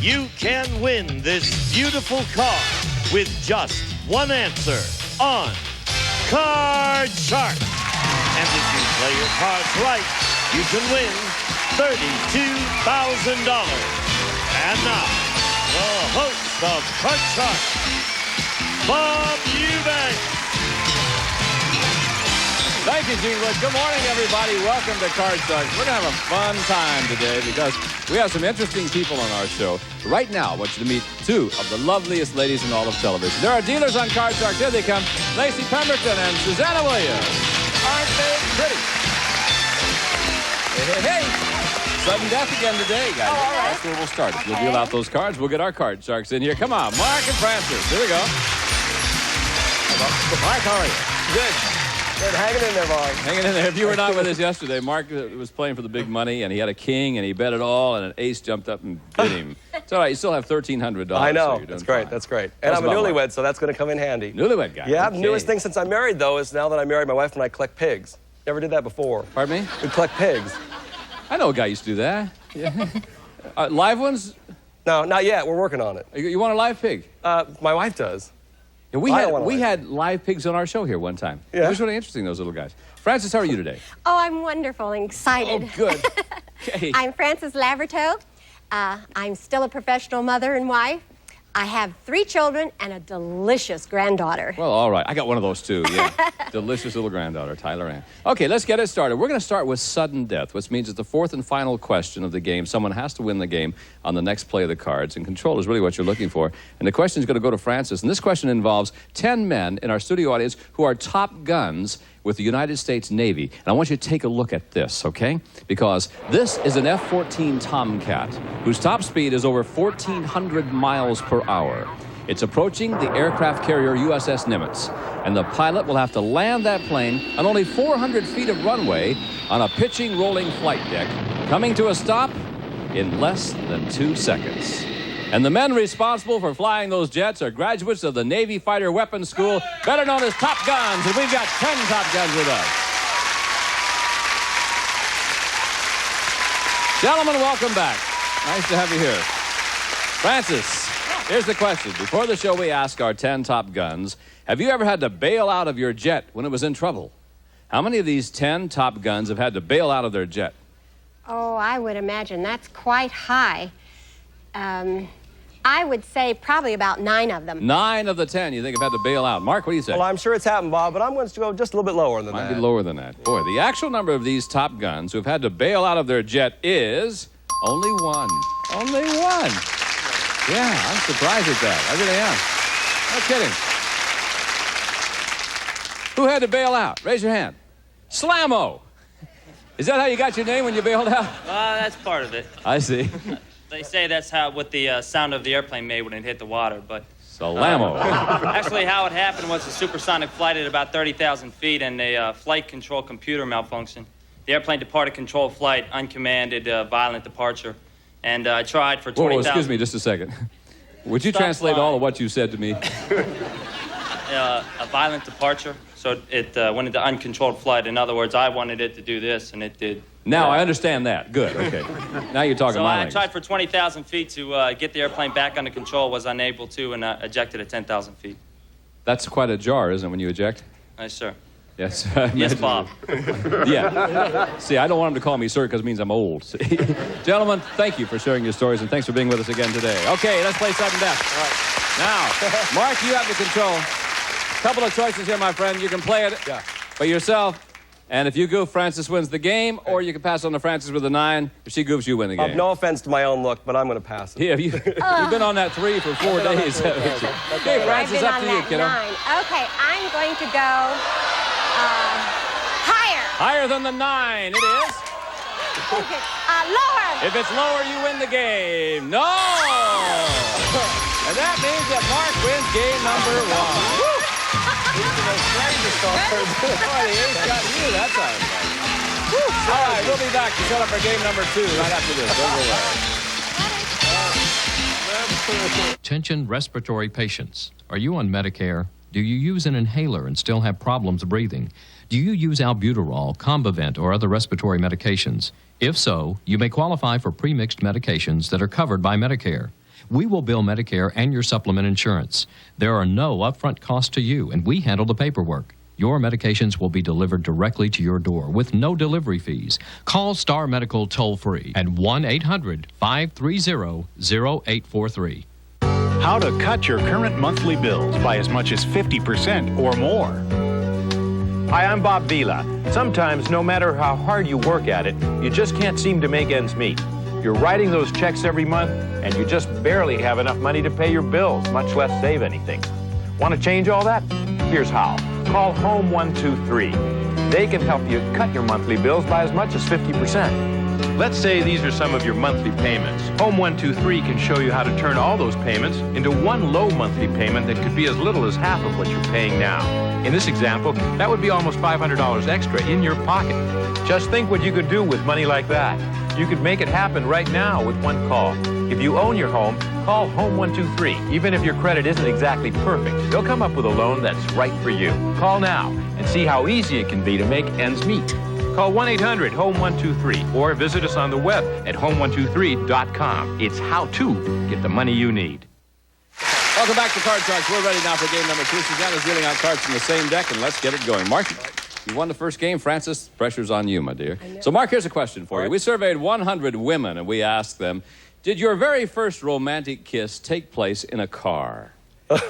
You can win this beautiful car with just one answer on Card Shark. And if you play your cards right, you can win $32,000. And now, the host of Card Shark, Bob Eubanks. Thank you, Gene Wood. Good morning, everybody. Welcome to Card Shark. We're going to have a fun time today because we have some interesting people on our show. Right now, I want you to meet two of the loveliest ladies in all of television. There are dealers on Card Shark. Here they come. Lacey Pemberton and Susanna Williams. Aren't they pretty? Hey, hey, hey. Sudden death again today, guys. All right. That's where we'll start. If you'll deal out those cards, we'll get our Card Sharks in here. Come on, Mark and Francis. Here we go. Mark, how are you? Good. Good. Hanging in there, Bob. Hanging in there. If you were not with us yesterday, Mark was playing for the big money, and he had a king, and he bet it all, and an ace jumped up and bit him. It's all right. You still have $1,300. I know. So that's great. Fine. That's great. And I'm a newlywed, so that's going to come in handy. Newlywed guy. Yeah. Okay. The newest thing since I'm married, though, is now that I'm married, my wife and I collect pigs. Never did that before. Pardon me? We collect pigs. I know a guy used to do that. Yeah. Live ones? No, not yet. We're working on it. You want a live pig? My wife does. Yeah, we had live pigs on our show here one time. Yeah. It was really interesting, those little guys. Francis, how are you today? Oh, I'm wonderful and excited. Oh, good. Okay. I'm Frances Laverteau. I'm still a professional mother and wife. I have 3 children and a delicious granddaughter. Well, all right. I got one of those, too, yeah. Delicious little granddaughter, Tyler Ann. Okay, let's get it started. We're going to start with sudden death, which means it's the fourth and final question of the game. Someone has to win the game on the next play of the cards, and control is really what you're looking for. And the question is going to go to Francis, and this question involves 10 men in our studio audience who are top guns with the United States Navy. And I want you to take a look at this, okay? Because this is an F-14 Tomcat, whose top speed is over 1,400 miles per hour. It's approaching the aircraft carrier USS Nimitz, and the pilot will have to land that plane on only 400 feet of runway on a pitching, rolling flight deck, coming to a stop in less than 2 seconds. And the men responsible for flying those jets are graduates of the Navy Fighter Weapons School, better known as Top Guns, and we've got 10 Top Guns with us. Gentlemen, welcome back. Nice to have you here. Francis, here's the question. Before the show, we ask our 10 Top Guns, have you ever had to bail out of your jet when it was in trouble? How many of these 10 Top Guns have had to bail out of their jet? Oh, I would imagine that's quite high. I would say probably about 9 of them. 9 of the 10 you think have had to bail out. Mark, what do you say? Well, I'm sure it's happened, Bob, but I'm going to go just a little bit lower than that. Might be lower than that. Boy, the actual number of these Top Guns who have had to bail out of their jet is only 1. Only 1. Yeah, I'm surprised at that. I really am. No kidding. Who had to bail out? Raise your hand. Slammo. Is that how you got your name when you bailed out? That's part of it. I see. They say that's what the sound of the airplane made when it hit the water, but... Salamo. Actually, how it happened was a supersonic flight at about 30,000 feet and a flight control computer malfunction. The airplane departed control flight, uncommanded, violent departure, and I tried for 20,000... Whoa, excuse me just a second. Would you translate all of what you said to me? A violent departure, so it went into uncontrolled flight. In other words, I wanted it to do this, and it did... Now, I understand that. Good, okay. Now you're talking my language. So I tried for 20,000 feet to get the airplane back under control, was unable to, and ejected at 10,000 feet. That's quite a jar, isn't it, when you eject? Yes, sir. Yes. Yes, Bob. Yeah. See, I don't want him to call me sir because it means I'm old. Gentlemen, thank you for sharing your stories, and thanks for being with us again today. Okay, let's play sudden death. All right. Now, Mark, you have the control. Couple of choices here, my friend. You can play it by yourself. And if you goof, Francis wins the game, or you can pass on to Francis with a 9. If she goofs, you win the game. No offense to my own look, but I'm going to pass it. Yeah, you've been on that 3 for 4 days, haven't you? Okay, Francis, up to you, kiddo. 9. Okay, I'm going to go higher. Higher than the 9, it is. Okay, lower. If it's lower, you win the game. No! And that means that Mark wins game number 1. Woo! Boy, the ace got you. That's all right. All right, we'll be back to set up for game number 2 right after this. Don't go away. Attention respiratory patients. Are you on Medicare? Do you use an inhaler and still have problems breathing? Do you use albuterol, Combivent, or other respiratory medications? If so, you may qualify for pre-mixed medications that are covered by Medicare. we will bill Medicare and your supplement insurance. There are no upfront costs to you, and we handle the paperwork. Your medications will be delivered directly to your door with no delivery fees. Call Star Medical toll-free at 1-800-530-0843. How to cut your current monthly bills by as much as 50% or more. Hi, I'm Bob Vila. Sometimes, no matter how hard you work at it, you just can't seem to make ends meet. You're writing those checks every month, and you just barely have enough money to pay your bills, much less save anything. Want to change all that? Here's how. Call Home 123. They can help you cut your monthly bills by as much as 50%. Let's say these are some of your monthly payments. Home 123 can show you how to turn all those payments into one low monthly payment that could be as little as half of what you're paying now. In this example, that would be almost $500 extra in your pocket. Just think what you could do with money like that. You could make it happen right now with one call. If you own your home, call Home 123. Even if your credit isn't exactly perfect, they'll come up with a loan that's right for you. Call now and see how easy it can be to make ends meet. Call 1-800-HOME-123 or visit us on the web at home123.com. It's how to get the money you need. Welcome back to Card Sharks. We're ready now for game number 2. Susanna's dealing out cards from the same deck, and let's get it going. Mark, you won the first game. Francis, pressure's on you, my dear. So, Mark, here's a question for you. We surveyed 100 women, and we asked them, did your very first romantic kiss take place in a car?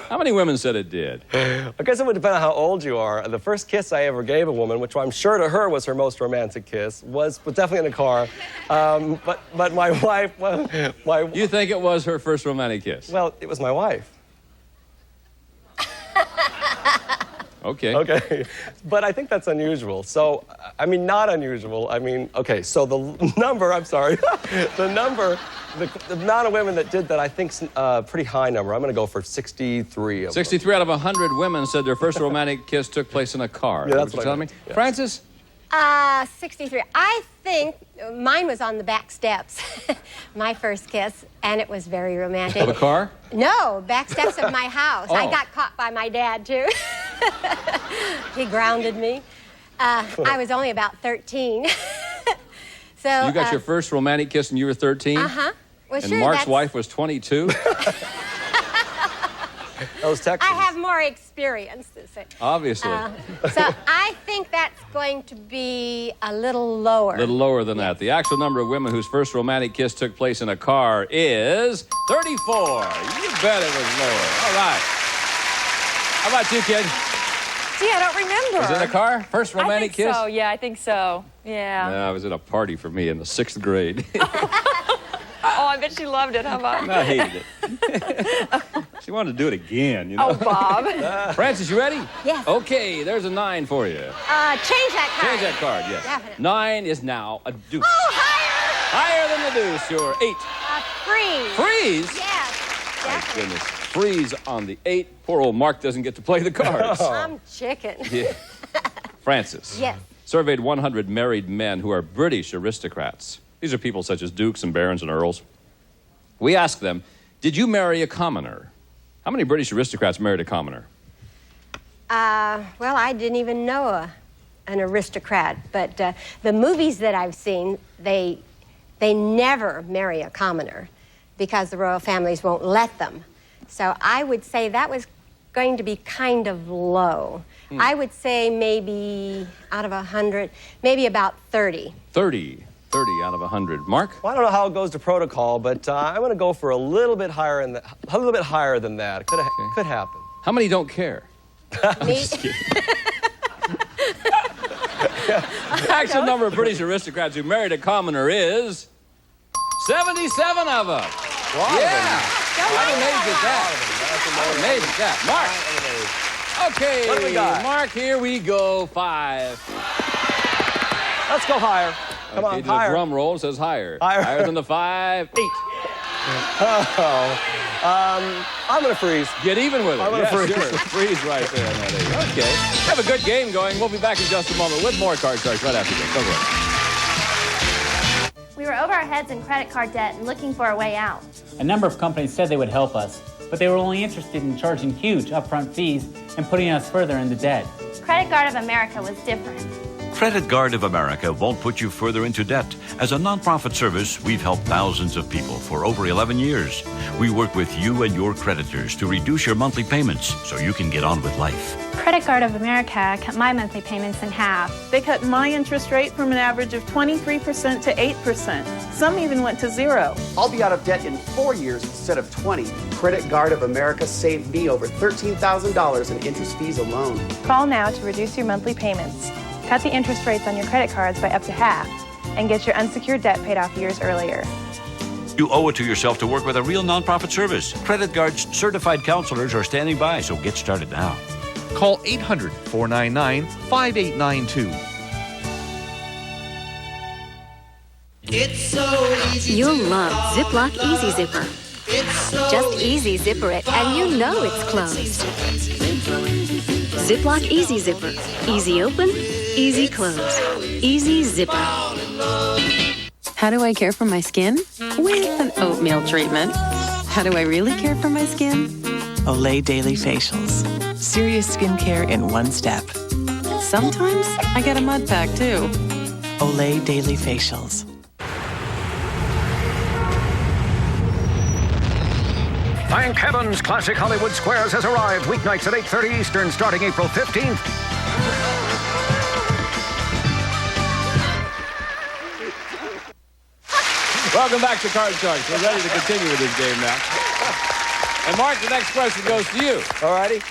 How many women said it did? I guess it would depend on how old you are. The first kiss I ever gave a woman, which I'm sure to her was her most romantic kiss, was definitely in a car. But my wife, You think it was her first romantic kiss? Well, it was my wife. Okay. Okay. But I think that's unusual. So, I mean, not unusual. I mean, okay, so the number, I'm sorry, the amount of women that did that, I think's a pretty high number. I'm going to go for 63 of 63 out of 100 women said their first romantic kiss took place in a car. Yeah, that's what you're telling me. Yeah. Francis? 63. I think mine was on the back steps. My first kiss, and it was very romantic. Of a car? No, back steps of my house. Oh. I got caught by my dad, too. He grounded me. I was only about 13. So You got your first romantic kiss when you were 13? Uh-huh. Well, And sure, Mark's that's- wife was 22? those Texans. I have more experience. Obviously. So I think that's going to be a little lower. A little lower than that. The actual number of women whose first romantic kiss took place in a car is 34. You bet it was lower. All right. How about you, kid? Gee, I don't remember. Was it in a car? First romantic I think kiss? so. Yeah, I think so. Yeah. No, I was at a party for me in the 6th grade. Oh, I bet she loved it. How about? I hated it. She wanted to do it again, you know. Oh, Bob. Francis, you ready? Yes. Okay, there's a 9 for you. Change that card. Change that card, yes. Definitely. 9 is now a deuce. Oh, higher. Higher than the deuce, you're 8. Freeze. Freeze? Yes. My Definitely. goodness. Freeze on the 8. Poor old Mark doesn't get to play the cards. I'm chicken. Yeah. Francis. Yes. Surveyed 100 married men who are British aristocrats. These are people such as dukes and barons and earls. We asked them, did you marry a commoner? How many British aristocrats married a commoner? Well, I didn't even know an aristocrat, but the movies that I've seen, they never marry a commoner because the royal families won't let them. So I would say that was going to be kind of low. I would say maybe out of 100, maybe about 30. 30 out of 100. Mark? Well, I don't know how it goes to protocol, but I'm going to go for a little bit higher than that. Could happen. How many don't care? Me? The actual number of British aristocrats who married a commoner is 77 of them. Yeah. I'm amazed at that. I'm amazed at that. Mark. Okay. What do we got? Mark, here we go. 5. Let's go higher. Come Okay, on, to the higher. drum roll says higher. Higher. Than the 5. 8. I'm going to freeze. Get even with it. I'm gonna freeze. Sure. Freeze right there on that 8. Okay. Have a good game going. We'll be back in just a moment with more Card Sharks right after this. Don't go away. We were over our heads in credit card debt and looking for a way out. A number of companies said they would help us, but they were only interested in charging huge upfront fees and putting us further into debt. Credit Card of America was different. Credit Guard of America won't put you further into debt. As a nonprofit service, we've helped thousands of people for over 11 years. We work with you and your creditors to reduce your monthly payments so you can get on with life. Credit Guard of America cut my monthly payments in half. They cut my interest rate from an average of 23% to 8%. Some even went to 0. I'll be out of debt in 4 years instead of 20. Credit Guard of America saved me over $13,000 in interest fees alone. Call now to reduce your monthly payments. Cut the interest rates on your credit cards by up to half and get your unsecured debt paid off years earlier. You owe it to yourself to work with a real nonprofit service. Credit Guard's certified counselors are standing by, so get started now. Call 800-499-5892. It's so easy. You'll love Ziploc Easy Zipper. Just easy zipper it and you know it's closed. Ziploc Easy Zipper. Easy open, easy close. Easy zipper. How do I care for my skin? With an oatmeal treatment. How do I really care for my skin? Olay Daily Facials. Serious skincare in one step. Sometimes I get a mud pack too. Olay Daily Facials. Thank heavens, Classic Hollywood Squares has arrived. Weeknights at 8:30 Eastern, starting April 15th. Welcome back to Card Sharks. We're ready to continue with this game now. And Mark, the next question goes to you. All righty.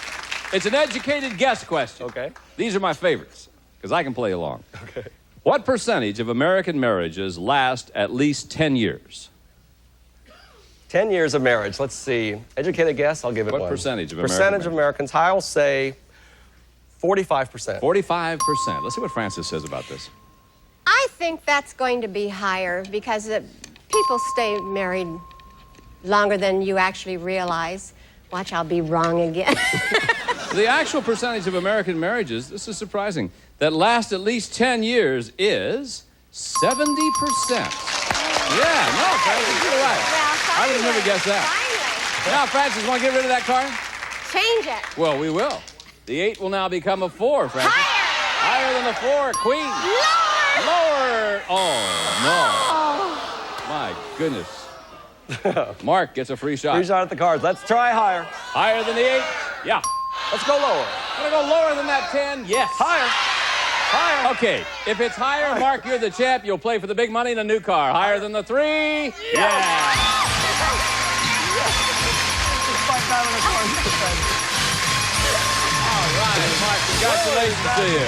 It's an educated guess question. Okay. These are my favorites, because I can play along. Okay. What percentage of American marriages last at least 10 years? 10 years of marriage. Let's see. Educated guess, I'll give it What one. percentage of Percentage of Americans, I'll say 45%. 45%. Let's see what Francis says about this. I think that's going to be higher because people stay married longer than you actually realize. Watch, I'll be wrong again. The actual percentage of American marriages, this is surprising, that last at least 10 years is 70%. Yeah, no, Francis, you're right. I would have never guessed that. Finally. Now, Francis, want to get rid of that card? Change it. Well, we will. The 8 will now become a 4, Francis. Higher than the 4. Queen. Lower. Oh, no. My goodness. Mark gets a free shot. Free shot at the cards. Let's try higher. Higher than the 8? Yeah. Let's go lower. Gonna go lower than that 10? Yes. Higher. Higher. Okay, if it's higher, Mark, you're the champ. You'll play for the big money in a new car. Higher than the 3? Yeah. All right, Mark, congratulations to you.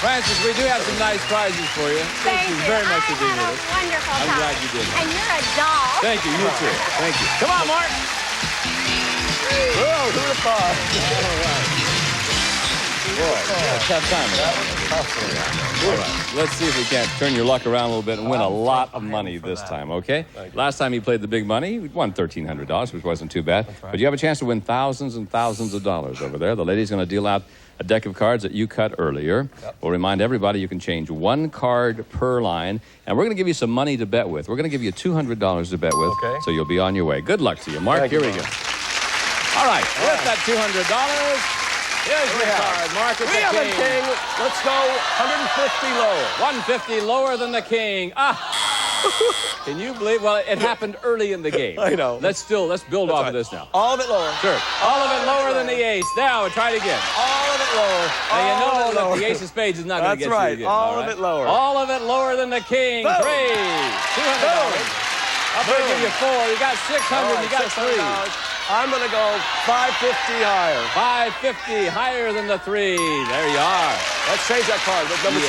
Francis, we do have some nice prizes for you. Thank you very much for being with us. Wonderful I'm glad you did. And you're a doll. Thank you, you too. Thank you. Come on, Mark. Whoa, who would have thought? All right. Boy, a tough time. All right, let's see if we can't turn your luck around a little bit and win a lot of money this time, okay? Last time you played the big money, you won $1,300, which wasn't too bad. But you have a chance to win thousands and thousands of dollars over there. The lady's going to deal out a deck of cards that you cut earlier. We'll remind everybody you can change one card per line, and we're going to give you some money to bet with. We're going to give you $200 to bet with, so you'll be on your way. Good luck to you, Mark. Here we go. All right, with that $200, here's your card, Mark. We have a king. Let's go 150 lower. 150 lower than the king. Can you believe? Well, it happened early in the game. I know. Let's build off of this now. All of it lower. Sure. All of it lower than the ace. Now, try it again. All of it lower. Now, you know that look, the ace of spades is not going to get you again. All of it lower. All of it lower than the king. Boom. Great. $200. I'll give you 4. You got 600. You got 3. I'm going to go 550 higher. 550 higher than the 3. There you are. Let's change that card. That's number 2.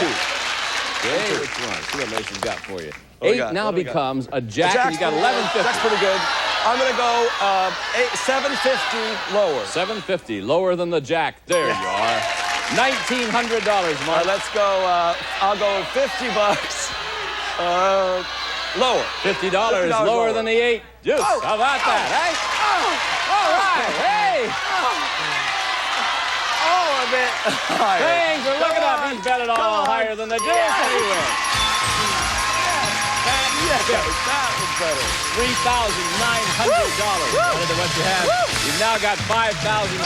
Okay, which one? See what Mason's got for you. 8 now becomes a jack, and you got 1150. That's pretty good. I'm going to go 750 lower. 750 lower than the jack. There you are. $1,900, Mark. Let's go. I'll go $50. Lower. $50 lower than the 8. Deuce. How about that, eh? All right. Hey. A bit higher. Things are looking up. He's bet it all higher than the deuce anyway. That was better. $3,900. Better than what you had. You've now got $5,400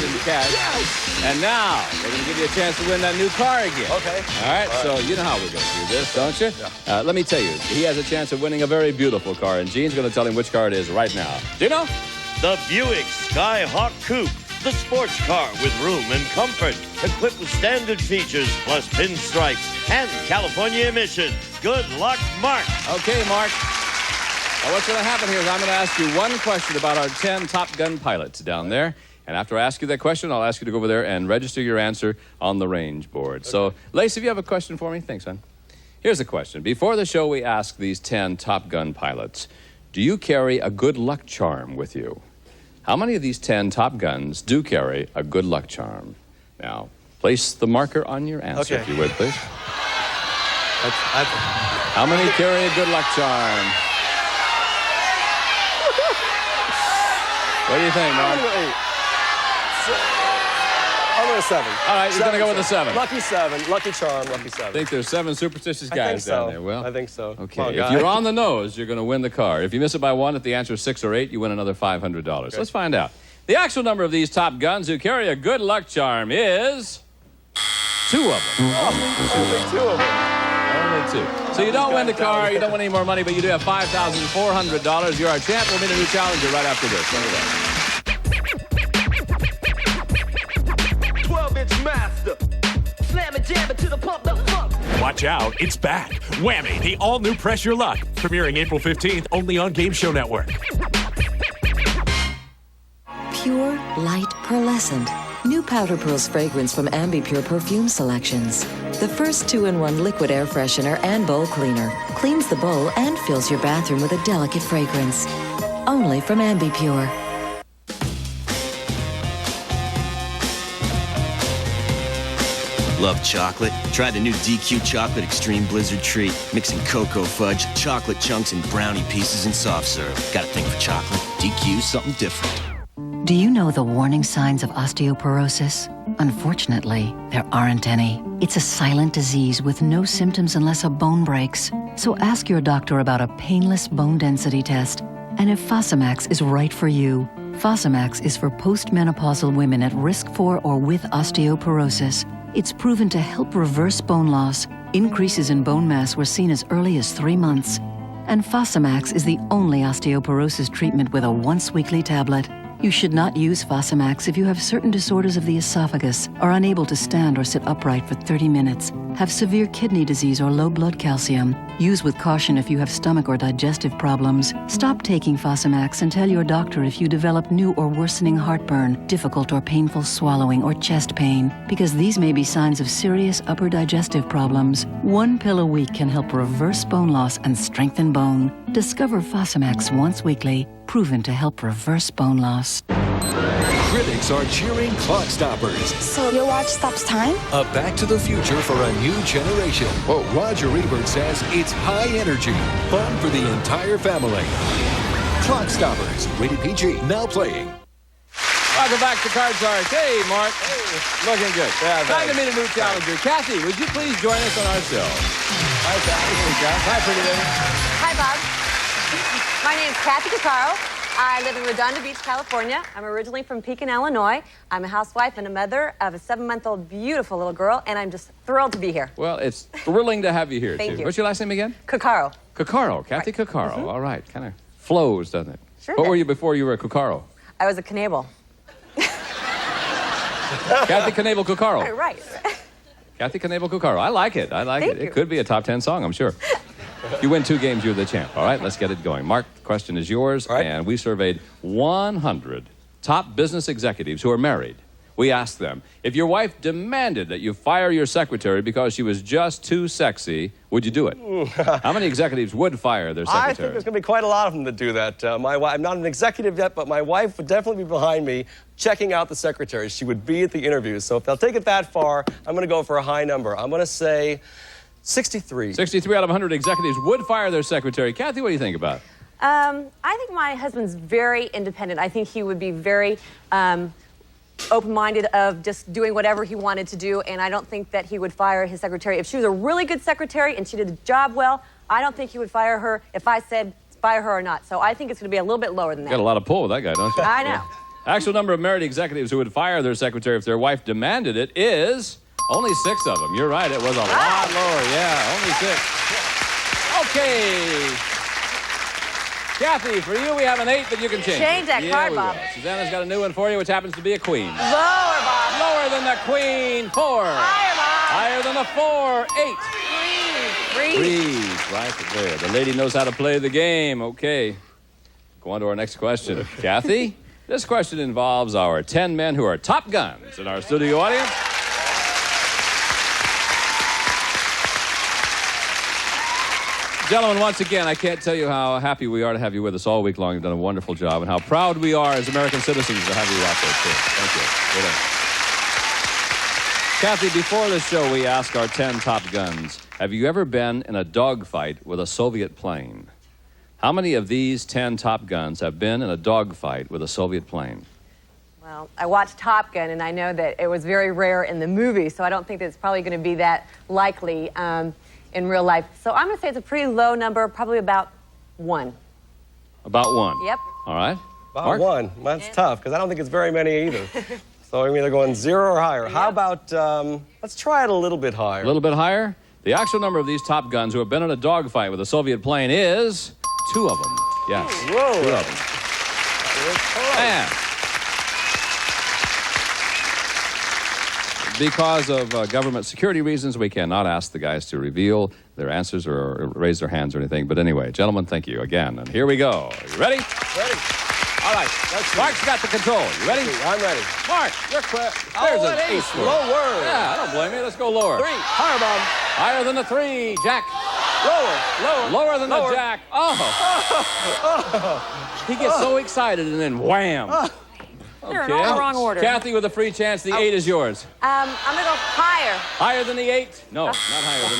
in cash. Yes. And now, we're going to give you a chance to win that new car again. Okay. All right, so you know how we're going to do this, don't you? Yeah. Let me tell you, he has a chance of winning a very beautiful car, and Gene's going to tell him which car it is right now. Do you know? The Buick Skyhawk Coupe. The sports car with room and comfort, equipped with standard features plus pinstripes and California emission. Good luck, Mark. Okay, Mark. Now, what's going to happen here is I'm going to ask you one question about our 10 Top Gun pilots down there. And after I ask you that question, I'll ask you to go over there and register your answer on the range board. Okay. So, Lacey, if you have a question for me, thanks, son. Here's a question. Before the show, we ask these 10 Top Gun pilots, do you carry a good luck charm with you? How many of these 10 Top Guns do carry a good luck charm? Now, place the marker on your answer, if you would, please. How many carry a good luck charm? What do you think, Mark? I'm going to 7. All right, you're going to go with a 7. Lucky 7. Lucky charm, lucky 7. I think there's 7 superstitious guys down there. Well, I think so. Okay, if you're on the nose, you're going to win the car. If you miss it by 1, if the answer is 6 or 8, you win another $500. Okay. Let's find out. The actual number of these Top Guns who carry a good luck charm is 2 of them. Only 2 of them. Only 2. So you don't win the car, you don't win any more money, but you do have $5,400. You're our champ. We'll meet a new challenger right after this. Look at that. Watch out, it's back. Whammy, the all-new Press Your Luck. Premiering April 15th, only on Game Show Network. Pure, light, pearlescent. New Powder Pearls fragrance from Ambipure Perfume Selections. The first 2-in-1 liquid air freshener and bowl cleaner. Cleans the bowl and fills your bathroom with a delicate fragrance. Only from Ambipure. Love chocolate? Try the new DQ Chocolate Extreme Blizzard Treat. Mixing cocoa fudge, chocolate chunks, and brownie pieces in soft serve. Got a thing for chocolate? DQ's something different. Do you know the warning signs of osteoporosis? Unfortunately, there aren't any. It's a silent disease with no symptoms unless a bone breaks. So ask your doctor about a painless bone density test and if Fosamax is right for you. Fosamax is for postmenopausal women at risk for or with osteoporosis. It's proven to help reverse bone loss. Increases in bone mass were seen as early as 3 months. And Fosamax is the only osteoporosis treatment with a once-weekly tablet. You should not use Fosamax if you have certain disorders of the esophagus, are unable to stand or sit upright for 30 minutes, have severe kidney disease or low blood calcium. Use with caution if you have stomach or digestive problems. Stop taking Fosamax and tell your doctor if you develop new or worsening heartburn, difficult or painful swallowing, or chest pain, because these may be signs of serious upper digestive problems. 1 pill a week can help reverse bone loss and strengthen bone. Discover Fosamax once weekly, proven to help reverse bone loss. Critics are cheering clock stoppers. So your watch stops time? A back to the future for a new generation. Well, Roger Ebert says it's high energy, fun for the entire family. Clock Stoppers, rated PG, now playing. Welcome back to Card Shark. Hey, Mark. Hey. Looking good. Yeah, time to meet a new challenger. Kathy, would you please join us on our show? Hi, Kathy. Hi, pretty lady. Hi, Bob. My name is Kathy Caccaro. I live in Redondo Beach, California. I'm originally from Pekin, Illinois. I'm a housewife and a mother of a 7-month-old beautiful little girl, and I'm just thrilled to be here. Well, it's thrilling to have you here, Thank too. you. What's your last name again? Caccaro. Caccaro. Kathy Caccaro. Mm-hmm. All right. Kind of flows, doesn't it? Sure What did. were you before you were a Caccaro? I was a Knable. Kathy Knable Caccaro. Right. Kathy Knable Caccaro. I like it. I like Thank it. you. It could be a top 10 song, I'm sure. You win 2 games, you're the champ. All right, let's get it going. Mark, the question is yours. Right. And we surveyed 100 top business executives who are married. We asked them, if your wife demanded that you fire your secretary because she was just too sexy, would you do it? How many executives would fire their secretary? I think there's going to be quite a lot of them that do that. My wife, I'm not an executive yet, but my wife would definitely be behind me checking out the secretary. She would be at the interviews. So if they'll take it that far, I'm going to go for a high number. I'm going to say 63. 63 out of 100 executives would fire their secretary. Kathy, what do you think about it? I think my husband's very independent. I think he would be very open-minded of just doing whatever he wanted to do, and I don't think that he would fire his secretary. If she was a really good secretary and she did the job well, I don't think he would fire her if I said fire her or not. So I think it's going to be a little bit lower than that. Got a lot of pull with that guy, don't you? I know. Actual number of married executives who would fire their secretary if their wife demanded it is only 6 of them. You're right, it was a lot lower. Yeah, only 6. Okay. Kathy, for you, we have an 8, but you can change it. Change that card, Bob. Susanna's got a new one for you, which happens to be a queen. Lower, Bob. Lower than the queen, 4. Higher, Bob. Higher than the 4, 8. Breathe. Right there. The lady knows how to play the game. Okay. Go on to our next question. Kathy, this question involves our 10 men who are top guns in our studio audience. Gentlemen, once again, I can't tell you how happy we are to have you with us all week long. You've done a wonderful job, and how proud we are as American citizens to have you out there, too. Thank you. Kathy, before the show, we ask our 10 top guns, have you ever been in a dogfight with a Soviet plane? How many of these 10 top guns have been in a dogfight with a Soviet plane? Well, I watched Top Gun, and I know that it was very rare in the movie, so I don't think that it's probably going to be that likely in real life. So I'm going to say it's a pretty low number, probably about 1. About 1? Yep. All right. About Mark? 1. That's tough, because I don't think it's very many either. So I'm either going 0 or higher. Yep. How about, let's try it a little bit higher. A little bit higher? The actual number of these top guns who have been in a dogfight with a Soviet plane is 2 of them. Yes. Whoa. 2 of them. And because of government security reasons, we cannot ask the guys to reveal their answers or raise their hands or anything. But anyway, gentlemen, thank you again. And here we go. Are you ready? Ready. All right. Mark's got the control. You ready? I'm ready. Mark, you're quick. There's an ace. Lower. Yeah, I don't blame you. Let's go lower. 3. Higher, Bob. Higher than the 3. Jack. Lower. Lower than the Jack. Oh. He gets so excited and then wham. They're in all the wrong order. Kathy with a free chance. The 8 is yours. I'm going to go higher. Higher than the 8? No, not higher than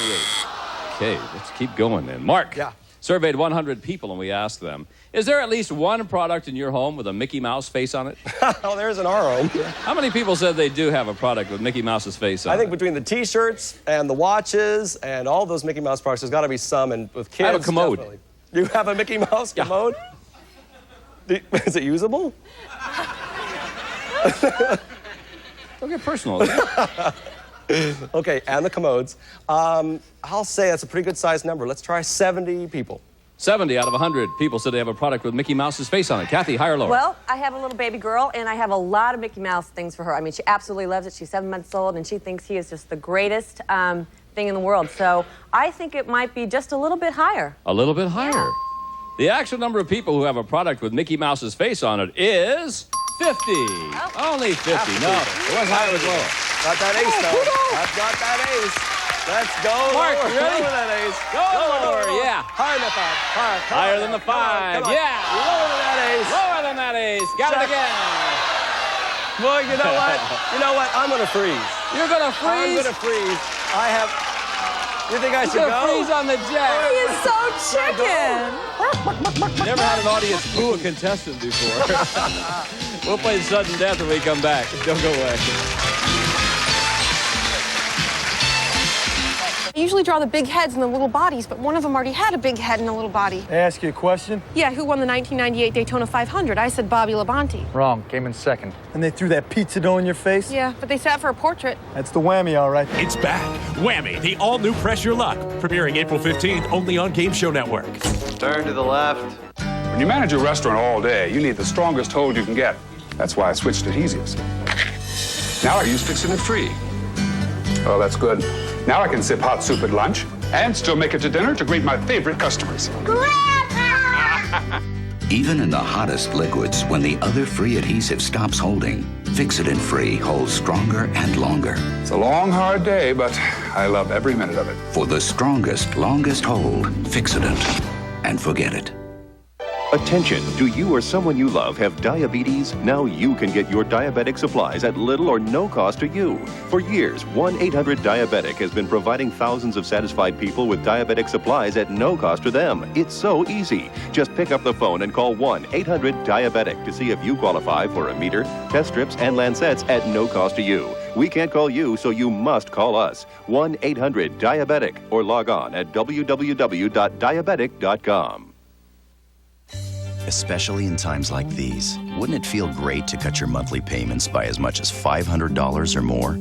the 8. Okay, let's keep going then. Mark. Yeah. Surveyed 100 people and we asked them, is there at least one product in your home with a Mickey Mouse face on it? Oh, there's in our home. How many people said they do have a product with Mickey Mouse's face on it? I think between the T-shirts and the watches and all those Mickey Mouse products, there's got to be some. And with kids, I have a commode. Definitely. You have a Mickey Mouse commode? Is it usable? Don't get personal. Okay, and the commodes. I'll say that's a pretty good sized number. Let's try 70 people. 70 out of 100 people said they have a product with Mickey Mouse's face on it. Kathy, higher or lower? Well, I have a little baby girl, and I have a lot of Mickey Mouse things for her. I mean, she absolutely loves it. She's 7 months old, and she thinks he is just the greatest thing in the world. So I think it might be just a little bit higher. A little bit higher. Yeah. The actual number of people who have a product with Mickey Mouse's face on it is 50. Oh. Only 50. No, it was higher, it was lower. Got that ace, though. I've got that ace. Let's go. Mark, lower. You ready? Lower that ace. Go lower, yeah. Higher than the 5. Higher than the 5, yeah. Lower than that ace. Lower than that ace. Got it again. Well, you know what? You know what? I'm going to freeze. You're going to freeze? I'm going to freeze. I have... You think I should You're go? Freeze on the Jack. He is so chicken. Never had an audience boo a contestant before. We'll play sudden death when we come back. Don't go away. I usually draw the big heads and the little bodies, but one of them already had a big head and a little body. May I ask you a question? Yeah, who won the 1998 Daytona 500? I said Bobby Labonte. Wrong. Came in second. And they threw that pizza dough in your face? Yeah, but they sat for a portrait. That's the whammy, all right. It's back. Whammy, the all-new Press Your Luck, premiering April 15th only on Game Show Network. Turn to the left. When you manage a restaurant all day, you need the strongest hold you can get. That's why I switched to adhesives. Now I use Fix It Free. Oh, that's good. Now I can sip hot soup at lunch and still make it to dinner to greet my favorite customers. Even in the hottest liquids, when the other free adhesive stops holding, Fix It Free holds stronger and longer. It's a long, hard day, but I love every minute of it. For the strongest, longest hold, Fix It and forget it. Attention, do you or someone you love have diabetes? Now you can get your diabetic supplies at little or no cost to you. For years, 1-800-DIABETIC has been providing thousands of satisfied people with diabetic supplies at no cost to them. It's so easy. Just pick up the phone and call 1-800-DIABETIC to see if you qualify for a meter, test strips, and lancets at no cost to you. We can't call you, so you must call us. 1-800-DIABETIC or log on at www.diabetic.com. Especially in times like these, wouldn't it feel great to cut your monthly payments by as much as $500 or more?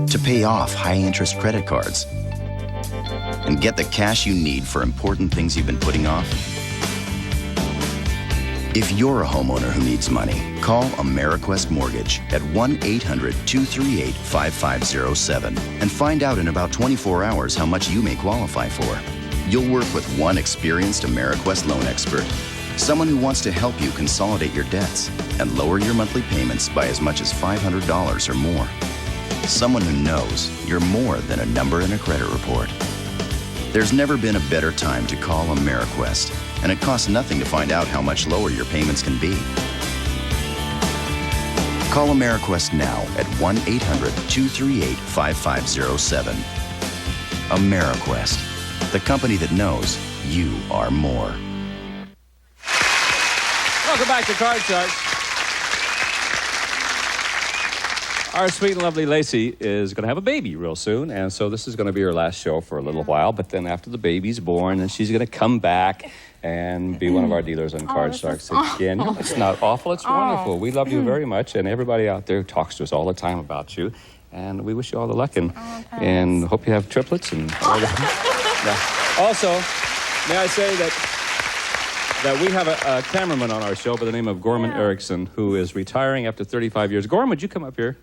To pay off high-interest credit cards and get the cash you need for important things you've been putting off? If you're a homeowner who needs money, call Ameriquest Mortgage at 1-800-238-5507 and find out in about 24 hours how much you may qualify for. You'll work with one experienced Ameriquest loan expert, someone who wants to help you consolidate your debts and lower your monthly payments by as much as $500 or more. Someone who knows you're more than a number in a credit report. There's never been a better time to call Ameriquest, and it costs nothing to find out how much lower your payments can be. Call Ameriquest now at 1-800-238-5507. Ameriquest, the company that knows you are more. Welcome back to Card Sharks. Our sweet and lovely Lacey is going to have a baby real soon, and so this is going to be her last show for a little while, but then after the baby's born, then she's going to come back and be one of our dealers on Card Sharks again. No, it's not awful. It's wonderful. We love you very much, and everybody out there talks to us all the time about you, and we wish you all the luck, and hope you have triplets and all that. Yeah. Also, may I say that we have a cameraman on our show by the name of Gorman Erickson, who is retiring after 35 years. Gorman, would you come up here?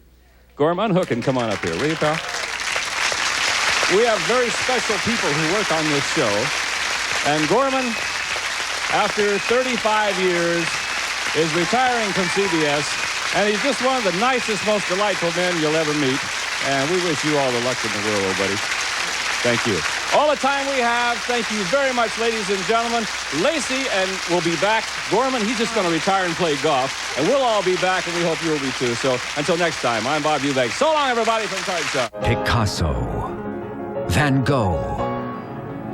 Gorm, unhook and come on up here, will you, pal? We have very special people who work on this show. And Gorman, after 35 years, is retiring from CBS. And he's just one of the nicest, most delightful men you'll ever meet. And we wish you all the luck in the world, old buddy. Thank you. All the time we have. Thank you very much, ladies and gentlemen. Lacey, and we'll be back. Gorman, he's just going to retire and play golf. And we'll all be back, and we hope you will be too. So until next time, I'm Bob Eubank. So long, everybody, from Card Shark. Picasso. Van Gogh.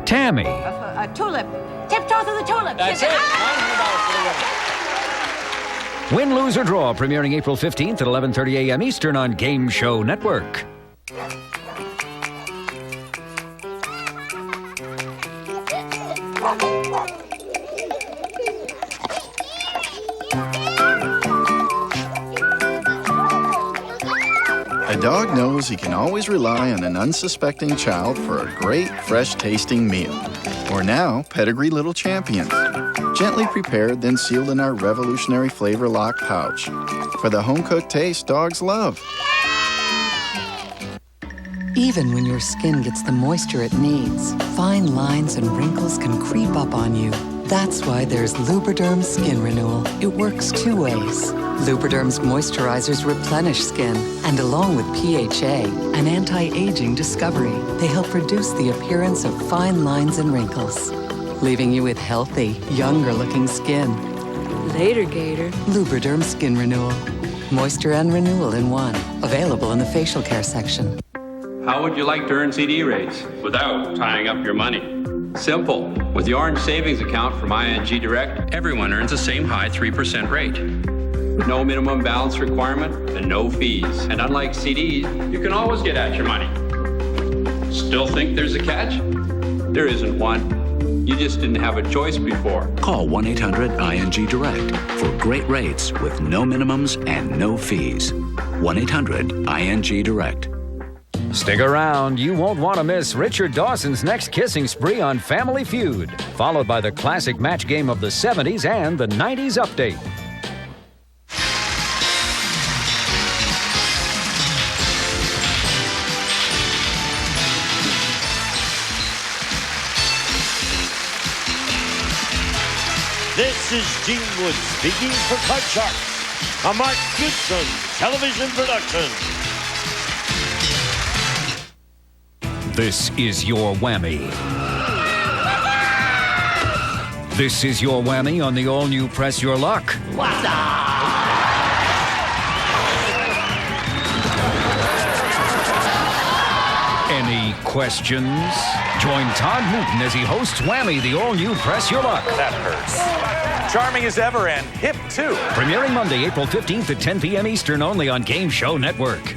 Tammy. A tulip. Tiptoe through the tulip. That's it. Win, Lose, or Draw, premiering April 15th at 11:30 a.m. Eastern on Game Show Network. A dog knows he can always rely on an unsuspecting child for a great, fresh-tasting meal. Or now, Pedigree Little Champions. Gently prepared, then sealed in our revolutionary flavor lock pouch. For the home-cooked taste dogs love. Even when your skin gets the moisture it needs, fine lines and wrinkles can creep up on you. That's why there's Lubriderm Skin Renewal. It works two ways. Lubriderm's moisturizers replenish skin, and along with PHA, an anti-aging discovery, they help reduce the appearance of fine lines and wrinkles, leaving you with healthy, younger-looking skin. Later, Gator. Lubriderm Skin Renewal. Moisture and renewal in one. Available in the facial care section. How would you like to earn CD rates without tying up your money? Simple. With the Orange Savings Account from ING Direct, everyone earns the same high 3% rate. No minimum balance requirement and no fees. And unlike CDs, you can always get at your money. Still think there's a catch? There isn't one. You just didn't have a choice before. Call 1-800-ING Direct for great rates with no minimums and no fees. 1-800-ING Direct. Stick around. You won't want to miss Richard Dawson's next kissing spree on Family Feud, followed by the classic match game of the 70s and the 90s update. This is Gene Wood speaking for Card Shark, a Mark Goodson television production. This is your whammy. This is your whammy on the all-new Press Your Luck. What's up? Any questions? Join Todd Newton as he hosts Whammy, the all-new Press Your Luck. That hurts. Charming as ever and hip, too. Premiering Monday, April 15th at 10 p.m. Eastern, only on Game Show Network.